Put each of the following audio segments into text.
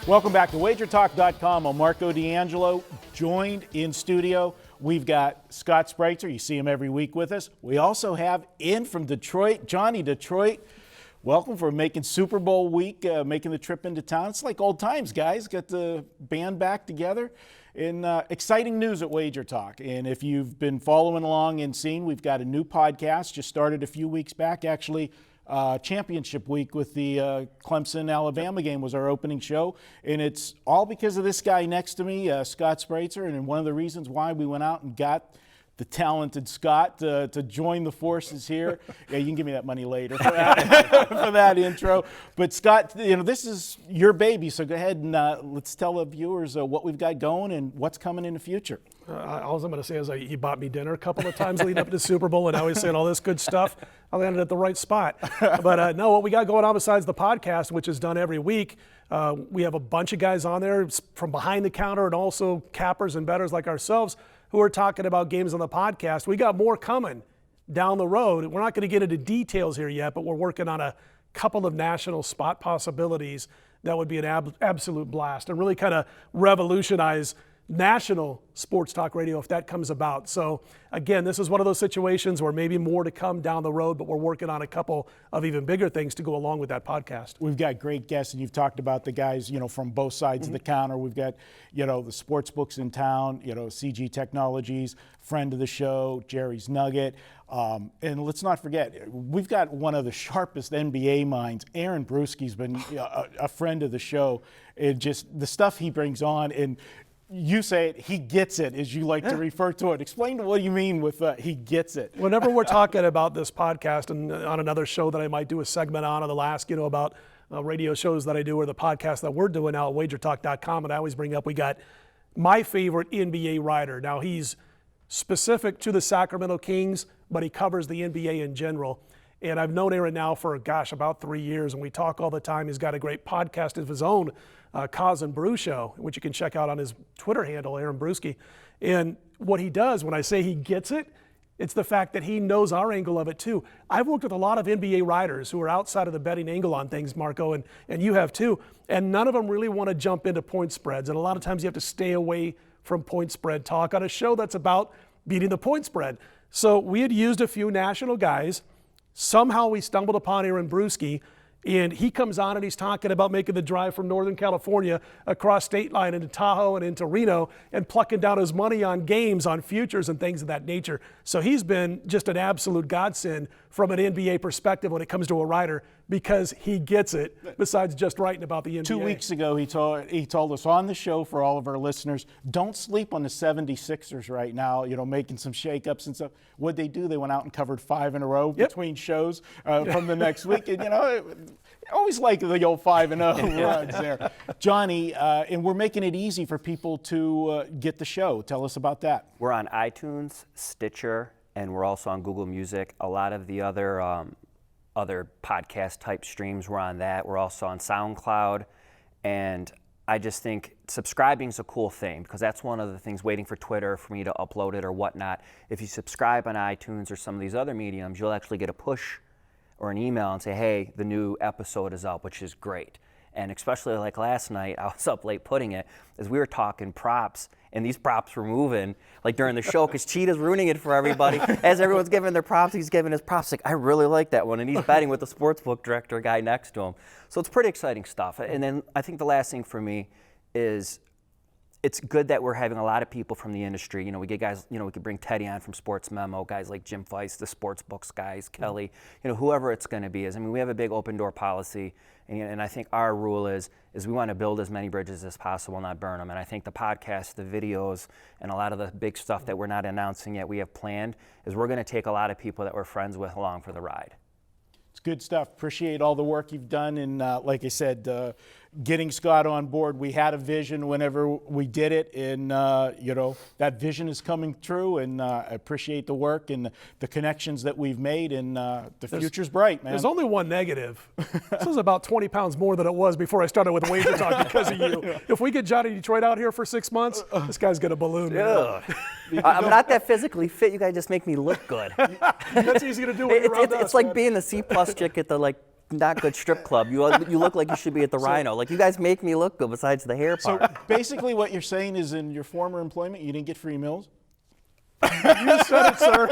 Welcome back to WagerTalk.com. I'm Marco D'Angelo, joined in studio. We've got Scott Spreitzer. You see him every week with us. We also have in from Detroit, Johnny Detroit. Welcome for making Super Bowl week, making the trip into town. It's like old times, guys. Got the band back together. And exciting news at Wager Talk. And if you've been following along and seen, we've got a new podcast, just started a few weeks back, actually. Championship week with the Clemson-Alabama game was our opening show. And it's all because of this guy next to me, Scott Spreitzer. And one of the reasons why we went out and got the talented Scott to join the forces here. Yeah, you can give me that money later for that, for that intro. But Scott, this is your baby, so go ahead and let's tell the viewers what we've got going and what's coming in the future. All I'm going to say is he bought me dinner a couple of times leading up to the Super Bowl, and now he's saying all this good stuff. I landed at the right spot. But no, what we got going on besides the podcast, which is done every week, we have a bunch of guys on there from behind the counter and also cappers and bettors like ourselves who are talking about games on the podcast. We got more coming down the road. We're not going to get into details here yet, but we're working on a couple of national spot possibilities that would be an absolute blast and really kind of revolutionize national sports talk radio if that comes about. So again, this is one of those situations where maybe more to come down the road, but we're working on a couple of even bigger things to go along with that podcast. We've got great guests, and you've talked about the guys, from both sides of the counter. We've got, the sports books in town, CG Technologies, friend of the show, Jerry's Nugget. And let's not forget, we've got one of the sharpest NBA minds. Aaron Brewski's been a friend of the show. And just the stuff he brings on, and you say it, he gets it, as you like to refer to it. Explain what you mean with he gets it. Whenever we're talking about this podcast and on another show that I might do a segment on the last, about radio shows that I do or the podcast that we're doing now at WagerTalk.com, and I always bring up, we got my favorite NBA writer. Now, he's specific to the Sacramento Kings, but he covers the NBA in general. And I've known Aaron now for, about 3 years, and we talk all the time. He's got a great podcast of his own, Cause and Brew Show, which you can check out on his Twitter handle, Aaron Brewski. And what he does, when I say he gets it, it's the fact that he knows our angle of it too. I've worked with a lot of NBA writers who are outside of the betting angle on things, Marco, and you have too, and none of them really want to jump into point spreads. And a lot of times you have to stay away from point spread talk on a show that's about beating the point spread. So we had used a few national guys. Somehow we stumbled upon Aaron Brewski, and he comes on and he's talking about making the drive from Northern California across state line into Tahoe and into Reno and plucking down his money on games, on futures and things of that nature. So he's been just an absolute godsend from an NBA perspective when it comes to a writer, because he gets it, besides just writing about the NBA. 2 weeks ago, he told us on the show, for all of our listeners, don't sleep on the 76ers right now, making some shakeups and stuff. What'd they do? They went out and covered 5 in a row between shows from the next week. And, always like the old 5-0 runs there. Johnny, and we're making it easy for people to get the show. Tell us about that. We're on iTunes, Stitcher, and we're also on Google Music. A lot of the other podcast type streams, we're on that. We're also on SoundCloud. And I just think subscribing is a cool thing, because that's one of the things, waiting for Twitter for me to upload it or whatnot. If you subscribe on iTunes or some of these other mediums, you'll actually get a push or an email and say, hey, the new episode is up, which is great. And especially like last night, I was up late putting it, as we were talking props, and these props were moving like during the show, because Cheetah's ruining it for everybody. As everyone's giving their props, he's giving his props. Like, I really like that one. And he's betting with the sportsbook director guy next to him. So it's pretty exciting stuff. And then I think the last thing for me is, it's good that we're having a lot of people from the industry. We get guys, we could bring Teddy on from Sports Memo, guys like Jim Feist, the sports books guys, Kelly, whoever it's going to be. We have a big open door policy, and I think our rule is we want to build as many bridges as possible, not burn them. And I think the podcast, the videos, and a lot of the big stuff that we're not announcing yet we have planned, is we're going to take a lot of people that we're friends with along for the ride. It's good stuff. Appreciate all the work you've done. And like I said, getting Scott on board, we had a vision whenever we did it. And, that vision is coming true. And I appreciate the work and the connections that we've made. And the future's bright, man. There's only one negative. This is about 20 pounds more than it was before I started with Wager Talk because of you. If we get Johnny Detroit out here for 6 months, this guy's going to balloon. Yeah. I'm not that physically fit. You guys just make me look good. That's easy to do when you're around us, It's like being the C+ chick at the not good strip club. You look like you should be at the Rhino. Like, you guys make me look good besides the hair So part. basically what you're saying is in your former employment, you didn't get free meals? You said it, sir.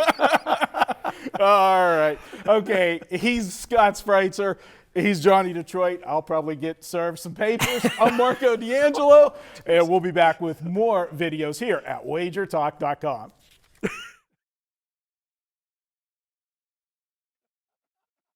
All right. Okay. He's Scott Spreitzer. He's Johnny Detroit. I'll probably get served some papers. I'm Marco D'Angelo, and we'll be back with more videos here at WagerTalk.com.